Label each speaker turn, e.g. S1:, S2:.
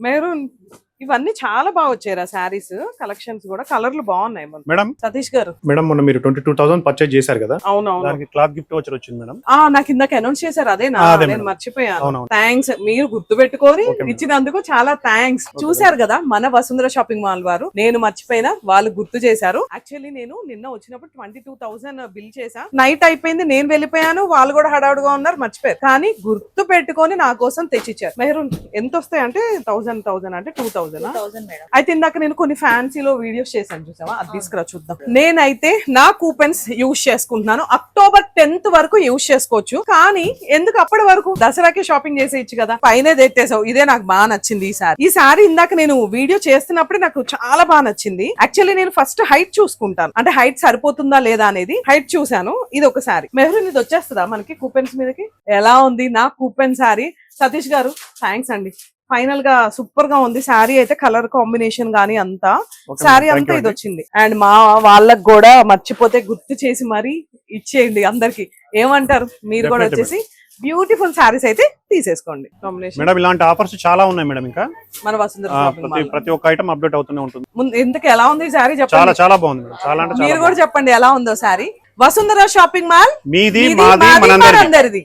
S1: Maroon ఇవన్నీ చాలా బాగా వచ్చాయి శారీస్ కలెక్షన్స్ కూడా కలర్లు బాగున్నాయి
S2: మేడం.
S1: సతీష్ గారు
S2: మేడం మొన్న మీరు 22,000 పర్చేజ్ చేశారు కదా,
S1: అవునవును
S2: దానికి క్లాత్ గిఫ్ట్ వచ్చర్ వచ్చింది మేడం.
S1: నాకు ఇందాక అనౌన్స్ చేశారు అదేనా
S2: అదే
S1: నేను
S2: మేడం.
S1: మర్చిపోయాను.
S2: అవునవును.
S1: థ్యాంక్స్ మీరు గుర్తు పెట్టుకొని
S2: ఓకే మేడం.
S1: ఇచ్చినందుకు చాలా థ్యాంక్స్. చూశారు కదా మన వసుంధర షాపింగ్ మాల్ వారు, నేను మర్చిపోయినా వాళ్ళు గుర్తు చేశారు. యాక్చువల్లీ నేను నిన్న వచ్చినప్పుడు 22,000 బిల్ చేశా. నైట్ అయిపోయింది, నేను వెళ్ళిపోయాను, వాళ్ళు కూడా హడావుడిగా ఉన్నారు, మర్చిపోయారు. కానీ గుర్తు పెట్టుకొని నా కోసం తెచ్చిచ్చారు. మెహరూన్ ఎంత వస్తాయి అంటే 1000 అంటే 2000 అయితే ఇందాక నేను కొన్ని ఫ్యాన్సీలో వీడియోస్ చేశాను చూసావా, అది తీసుకురా చూద్దాం. నేనైతే నా కూపెన్స్ యూజ్ చేసుకుంటున్నాను. అక్టోబర్ 10th వరకు యూజ్ చేసుకోవచ్చు. కానీ ఎందుకు అప్పటి వరకు దసరాకే షాపింగ్ చేసేయచ్చు కదా, పైన తెట్టేసావు. ఇదే నాకు బాగా నచ్చింది ఈ సారీ ఇందాక నేను వీడియో చేస్తున్నప్పుడే నాకు చాలా బాగా నచ్చింది. యాక్చువల్లీ నేను ఫస్ట్ హైట్ చూసుకుంటాను, అంటే హైట్ సరిపోతుందా లేదా అనేది హైట్ చూసాను. ఇది ఒక సారీ మెహరూన్, ఇది వచ్చేస్తుందా మనకి కూపెన్స్ మీదకి? ఎలా ఉంది నా కూపెన్ సారీ? సతీష్ గారు థ్యాంక్స్ అండి, ఫైనల్ గా సూపర్ గా ఉంది శారీ అయితే. కలర్ కాంబినేషన్ గానీ అంతా శారీ అంతా ఇది వచ్చింది. అండ్ మా వాళ్ళకి కూడా మర్చిపోతే గుర్తు చేసి మరీ ఇచ్చేయండి అందరికి. ఏమంటారు మీరు కూడా వచ్చేసి బ్యూటిఫుల్ శారీస్ అయితే తీసేసుకోండి. కాంబినేషన్
S2: మేడం ఇలాంటి ఆఫర్స్ చాలా ఉన్నాయి మేడం. ఇంకా
S1: మన వసుంధర షాపింగ్ మాల్
S2: ప్రతి ఒక్క ఐటమ్ అప్డేట్ అవుతూనే ఉంటుంది.
S1: ఎందుకు ఎలా ఉంది శారీ
S2: చాలా
S1: చెప్పండి.
S2: చాలా బాగుంది మేడం. చాలా అంటే
S1: మీరు
S2: చాలా
S1: కూడా చెప్పండి ఎలా ఉందో శారీ. వసుంధర షాపింగ్ మాల్
S2: మీది
S1: మాది
S2: మాది మనందరిది.
S1: మనందరిది.